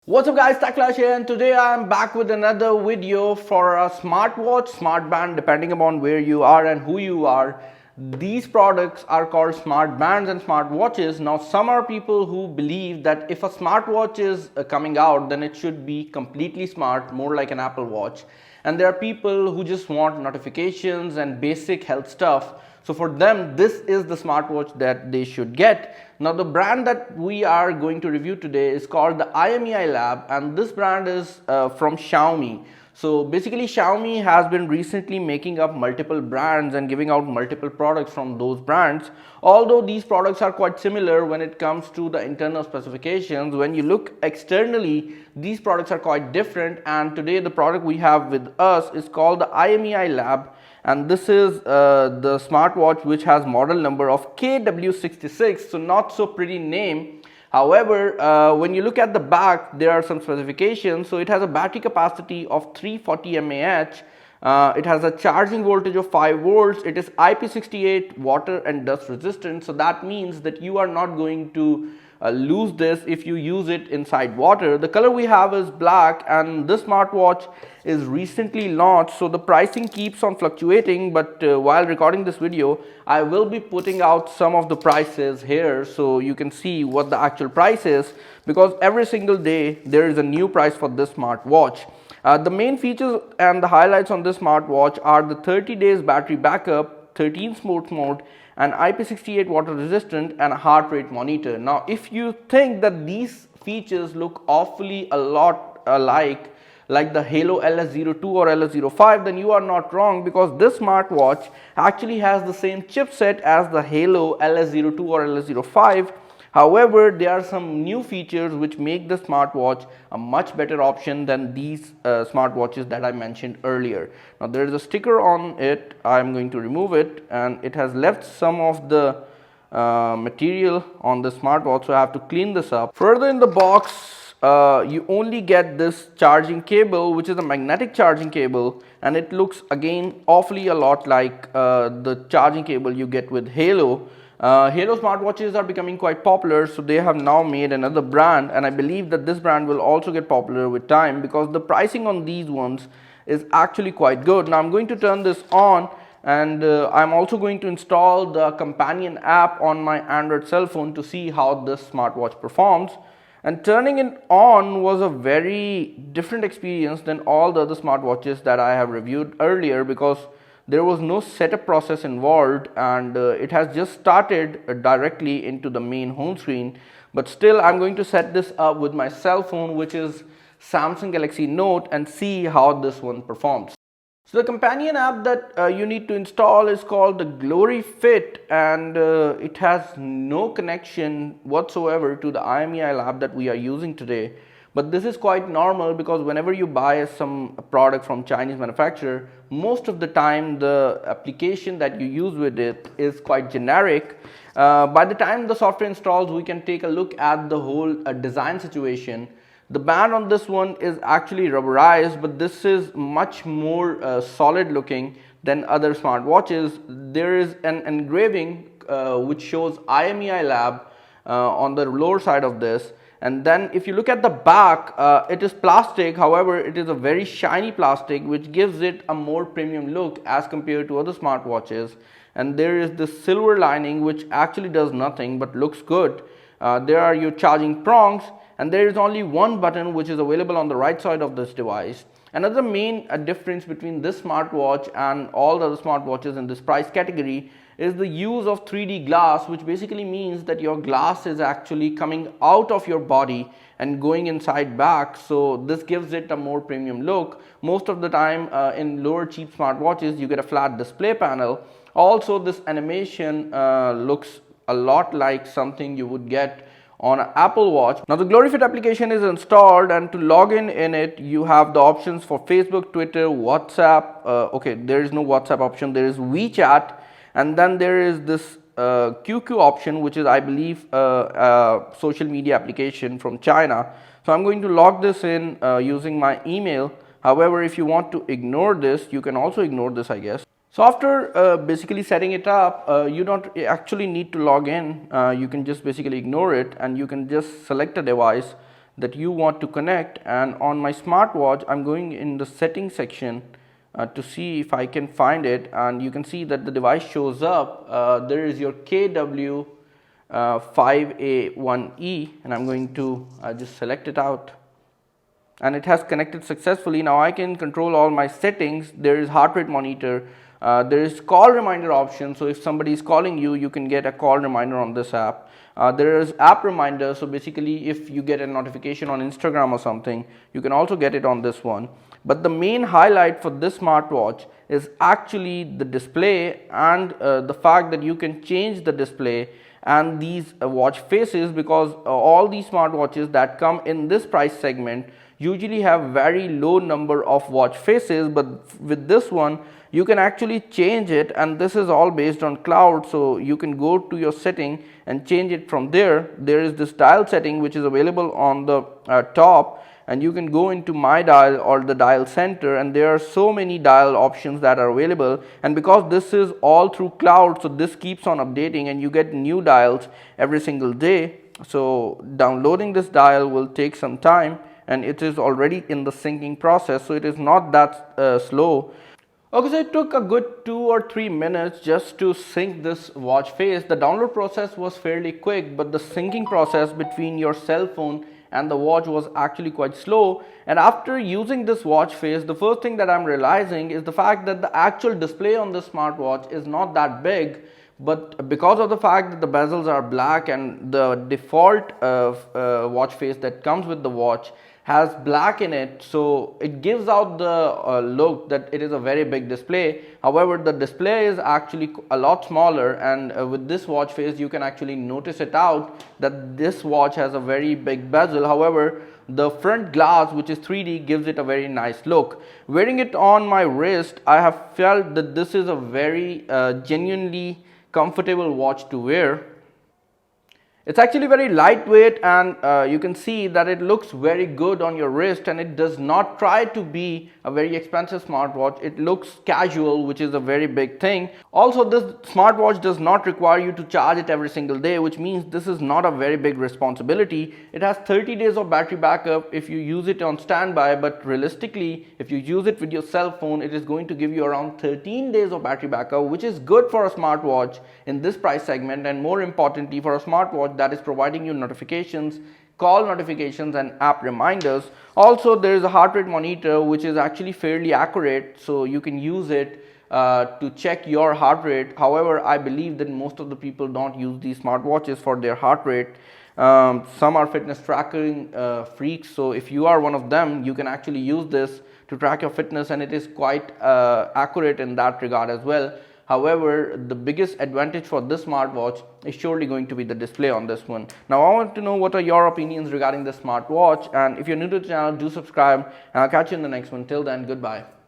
What's up guys, Taklash here, and today I'm back with another video for a smartwatch, smart band, depending upon where you are and who you are. These products are called smart bands and smart watches. Now some are people who believe that if a smartwatch is coming out, then it should be completely smart, more like an Apple Watch. And there are people who just want notifications and basic health stuff. So for them, this is the smartwatch that they should get. Now the brand that we are going to review today is called the IMILAB, and this brand is from Xiaomi. So basically Xiaomi has been recently making up multiple brands and giving out multiple products from those brands. Although these products are quite similar when it comes to the internal specifications, when you look externally, these products are quite different. And today the product we have with us is called the IMILAB, and this is the smartwatch which has model number of KW66, so not so pretty name. However, when you look at the back, there are some specifications. So it has a battery capacity of 340 mAh. It has a charging voltage of 5 volts. It is IP68 water and dust resistant. So that means that you are not going to lose this if you use it inside water. The color we have is black, and this smartwatch is recently launched, so the pricing keeps on fluctuating. But while recording this video, I will be putting out some of the prices here so you can see what the actual price is, because every single day there is a new price for this smartwatch. The main features and the highlights on this smartwatch are the 30 days battery backup, 13 sports mode, and IP68 water resistant, and a heart rate monitor. Now if you think that these features look awfully a lot alike like the Halo LS02 or LS05, then you are not wrong, because this smartwatch actually has the same chipset as the Halo LS02 or LS05. However, there are some new features which make the smartwatch a much better option than these smartwatches that I mentioned earlier. Now there is a sticker on it. I am going to remove it, and it has left some of the material on the smartwatch, so I have to clean this up. Further in the box, you only get this charging cable, which is a magnetic charging cable, and it looks again awfully a lot like the charging cable you get with Halo. Halo smartwatches are becoming quite popular, so they have now made another brand, and I believe that this brand will also get popular with time, because the pricing on these ones is actually quite good. Now I'm going to turn this on, and I'm also going to install the companion app on my Android cell phone to see how this smartwatch performs. And turning it on was a very different experience than all the other smartwatches that I have reviewed earlier, because there was no setup process involved, and it has just started directly into the main home screen. But still, I'm going to set this up with my cell phone, which is Samsung Galaxy Note, and see how this one performs. So the companion app that you need to install is called the Glory Fit, and it has no connection whatsoever to the IMILAB that we are using today. But this is quite normal, because whenever you buy some product from Chinese manufacturer, most of the time the application that you use with it is quite generic. By the time the software installs, we can take a look at the whole design situation. The band on this one is actually rubberized, but this is much more solid looking than other smartwatches. There is an engraving which shows IMILAB on the lower side of this. And then if you look at the back, it is plastic. However, it is a very shiny plastic, which gives it a more premium look as compared to other smartwatches. And there is this silver lining which actually does nothing but looks good. There are your charging prongs, and there is only one button which is available on the right side of this device. Another main difference between this smartwatch and all the other smartwatches in this price category is the use of 3D glass, which basically means that your glass is actually coming out of your body and going inside back. So this gives it a more premium look. Most of the time in lower cheap smartwatches, you get a flat display panel. Also, this animation looks a lot like something you would get on an Apple Watch. Now the Glory Fit application is installed, and to log in it, you have the options for Facebook, Twitter, WhatsApp. Okay, there is no WhatsApp option. There is WeChat. And then there is this QQ option, which is, I believe, social media application from China. So I'm going to log this in using my email. However, if you want to ignore this, you can also ignore this, I guess. So after basically setting it up, you don't actually need to log in. You can just basically ignore it, and you can just select a device that you want to connect. And on my smartwatch, I'm going in the settings section to see if I can find it, and you can see that the device shows up. There is your KW5A1E, and I'm going to just select it out, and it has connected successfully. Now I can control all my settings. There is heart rate monitor, there is call reminder option, so if somebody is calling you, you can get a call reminder on this app. There is app reminder, so basically if you get a notification on Instagram or something, you can also get it on this one. But the main highlight for this smartwatch is actually the display, and the fact that you can change the display and these watch faces, because all these smartwatches that come in this price segment usually have very low number of watch faces, but with this one you can actually change it, and this is all based on cloud, so you can go to your setting and change it from there. There is this dial setting which is available on the top, and you can go into my dial or the dial center, and there are so many dial options that are available. And because this is all through cloud, so this keeps on updating and you get new dials every single day. So downloading this dial will take some time, and it is already in the syncing process, so it is not that slow. Okay, so it took a good 2 or 3 minutes just to sync this watch face. The download process was fairly quick, but the syncing process between your cell phone and the watch was actually quite slow. And after using this watch face, the first thing that I'm realizing is the fact that the actual display on this smartwatch is not that big, but because of the fact that the bezels are black and the default watch face that comes with the watch has black in it, so it gives out the look that it is a very big display. However, the display is actually a lot smaller, and with this watch face you can actually notice it out that this watch has a very big bezel. However, the front glass, which is 3D, gives it a very nice look. Wearing it on my wrist, I have felt that this is a very genuinely comfortable watch to wear. It's actually very lightweight, and you can see that it looks very good on your wrist, and it does not try to be a very expensive smartwatch. It looks casual, which is a very big thing. Also, this smartwatch does not require you to charge it every single day, which means this is not a very big responsibility. It has 30 days of battery backup if you use it on standby, but realistically, if you use it with your cell phone, it is going to give you around 13 days of battery backup, which is good for a smartwatch in this price segment, and more importantly for a smartwatch that is providing you notifications, call notifitions and app reminders. Also, there is a heart rate monitor which is actually fairly accurate, so you can use it to check your heart rate. However, I believe that most of the people don't use these smartwatches for their heart rate. Some are fitness tracking freaks, so if you are one of them, you can actually use this to track your fitness, and it is quite accurate in that regard as well. However, the biggest advantage for this smartwatch is surely going to be the display on this one. Now, I want to know what are your opinions regarding this smartwatch, and if you're new to the channel, do subscribe, and I'll catch you in the next one. Till then, goodbye.